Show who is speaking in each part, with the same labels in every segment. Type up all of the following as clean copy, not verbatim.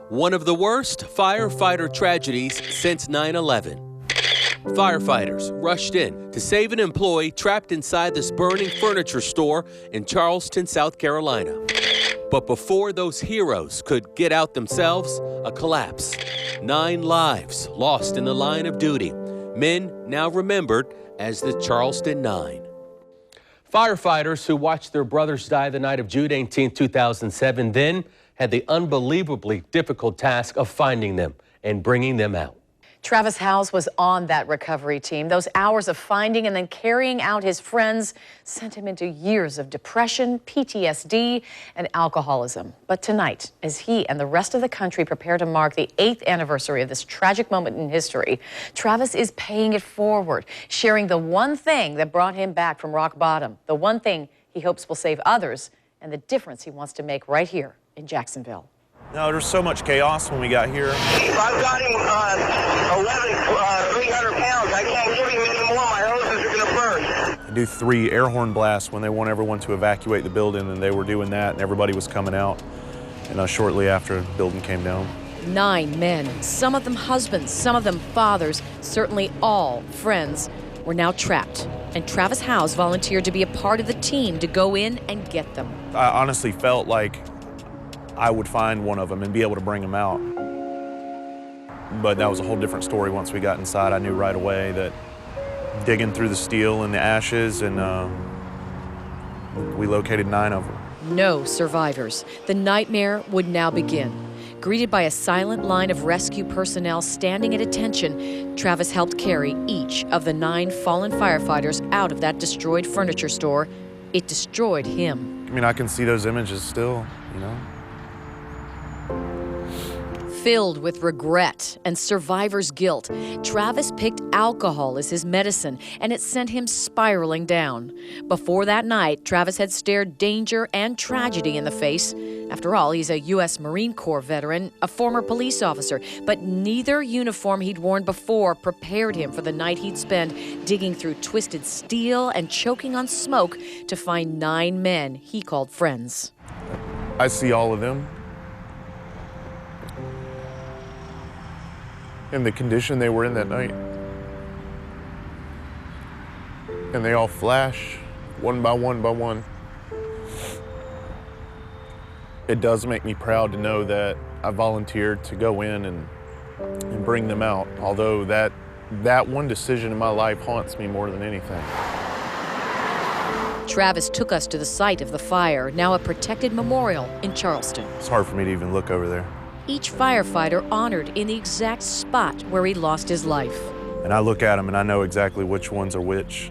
Speaker 1: One of the worst firefighter tragedies since 9/11. Firefighters rushed in to save an employee trapped inside this burning furniture store in Charleston, South Carolina. But before those heroes could get out themselves, a collapse. 9 lives lost in the line of duty. Men now remembered as the Charleston 9. Firefighters who watched their brothers die the night of June 18, 2007, then had the unbelievably difficult task of finding them and bringing them out.
Speaker 2: Travis Howes was on that recovery team. Those hours of finding and then carrying out his friends sent him into years of depression, PTSD, and alcoholism. But tonight, as he and the rest of the country prepare to mark the 8th anniversary of this tragic moment in history, Travis is paying it forward, sharing the one thing that brought him back from rock bottom, the one thing he hopes will save others, and the difference he wants to make right here in Jacksonville.
Speaker 3: No, there was so much chaos when we got here.
Speaker 4: I've got him 300 pounds. I can't give him any more. My hoses are going to burst.
Speaker 3: I do 3 air horn blasts when they want everyone to evacuate the building, and they were doing that, and everybody was coming out. And shortly after, the building came down.
Speaker 2: 9 men, some of them husbands, some of them fathers, certainly all friends, were now trapped. And Travis Howes volunteered to be a part of the team to go in and get them.
Speaker 3: I honestly felt like I would find one of them and be able to bring them out. But that was a whole different story once we got inside. I knew right away that digging through the steel and the ashes, and we located 9 of them.
Speaker 2: No survivors. The nightmare would now begin. Greeted by a silent line of rescue personnel standing at attention, Travis helped carry each of the 9 fallen firefighters out of that destroyed furniture store. It destroyed him.
Speaker 3: I mean, I can see those images still, you know.
Speaker 2: Filled with regret and survivor's guilt, Travis picked alcohol as his medicine, and it sent him spiraling down. Before that night, Travis had stared danger and tragedy in the face. After all, he's a U.S. Marine Corps veteran, a former police officer, but neither uniform he'd worn before prepared him for the night he'd spend digging through twisted steel and choking on smoke to find 9 men he called friends.
Speaker 3: I see all of them. In the condition they were in that night. And they all flash, one by one by one. It does make me proud to know that I volunteered to go in and bring them out, although that one decision in my life haunts me more than anything.
Speaker 2: Travis took us to the site of the fire, now a protected memorial in Charleston.
Speaker 3: It's hard for me to even look over there.
Speaker 2: Each firefighter honored in the exact spot where he lost his life.
Speaker 3: And I look at them and I know exactly which ones are which.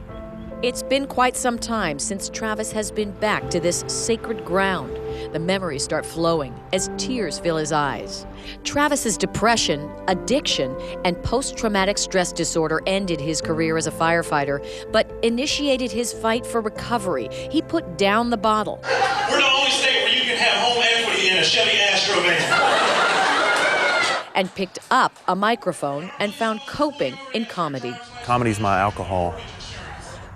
Speaker 2: It's been quite some time since Travis has been back to this sacred ground. The memories start flowing as tears fill his eyes. Travis's depression, addiction, and post-traumatic stress disorder ended his career as a firefighter, but initiated his fight for recovery. He put down the bottle.
Speaker 5: We're the only state where you can have home equity in a Chevy Astro van.
Speaker 2: And picked up a microphone and found coping in comedy.
Speaker 3: Comedy's my alcohol.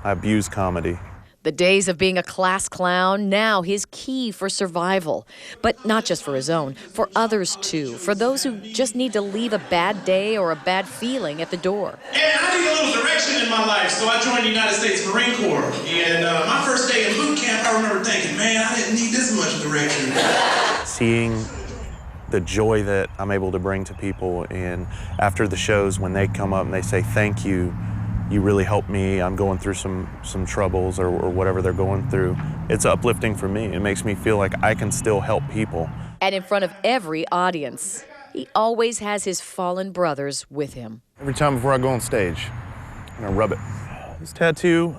Speaker 3: I abuse comedy.
Speaker 2: The days of being a class clown, now his key for survival. But not just for his own, for others too. For those who just need to leave a bad day or a bad feeling at the door.
Speaker 5: And I need a little direction in my life, so I joined the United States Marine Corps. And my first day in boot camp, I remember thinking, man, I didn't need this much direction.
Speaker 3: Seeing the joy that I'm able to bring to people, and after the shows, when they come up and they say, thank you, you really helped me, I'm going through some troubles or whatever they're going through, it's uplifting for me. It makes me feel like I can still help people.
Speaker 2: And in front of every audience, he always has his fallen brothers with him.
Speaker 3: Every time before I go on stage, I'm gonna rub it. This tattoo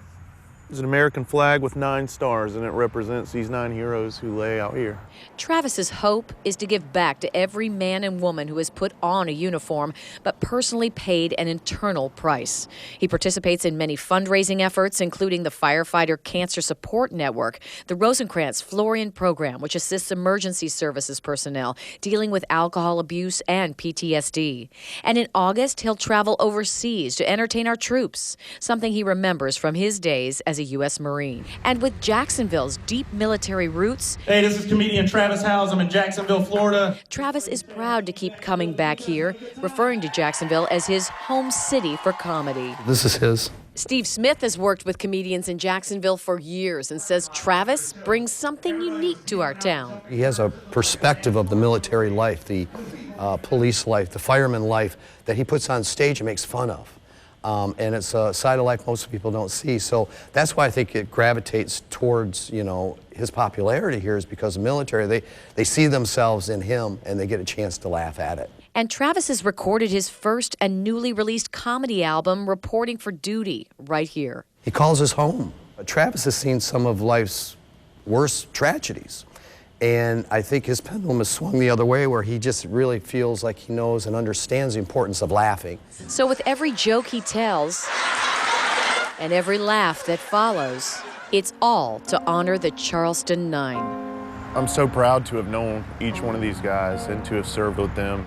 Speaker 3: is an American flag with 9 stars, and it represents these 9 heroes who lay out here.
Speaker 2: Travis's hope is to give back to every man and woman who has put on a uniform, but personally paid an internal price. He participates in many fundraising efforts, including the Firefighter Cancer Support Network, the Rosencrantz Florian Program, which assists emergency services personnel dealing with alcohol abuse and PTSD. And in August, he'll travel overseas to entertain our troops, something he remembers from his days as as a U.S. Marine. And with Jacksonville's deep military roots,
Speaker 5: Hey, this is comedian Travis Howes. I'm in Jacksonville, Florida.
Speaker 2: Travis is proud to keep coming back here, referring to Jacksonville as his home city for comedy.
Speaker 6: This is his.
Speaker 2: Steve Smith has worked with comedians in Jacksonville for years and says Travis brings something unique to our town.
Speaker 6: He has a perspective of the military life, the police life, the fireman life that he puts on stage and makes fun of. And it's a side of life most people don't see. So that's why I think it gravitates towards, you know, his popularity here is because of military. They see themselves in him and they get a chance to laugh at it.
Speaker 2: And Travis has recorded his first and newly released comedy album, Reporting for Duty, right here.
Speaker 6: He calls us home. Travis has seen some of life's worst tragedies. And I think his pendulum has swung the other way where he just really feels like he knows and understands the importance of laughing.
Speaker 2: So with every joke he tells and every laugh that follows, it's all to honor the Charleston 9.
Speaker 3: I'm so proud to have known each one of these guys and to have served with them.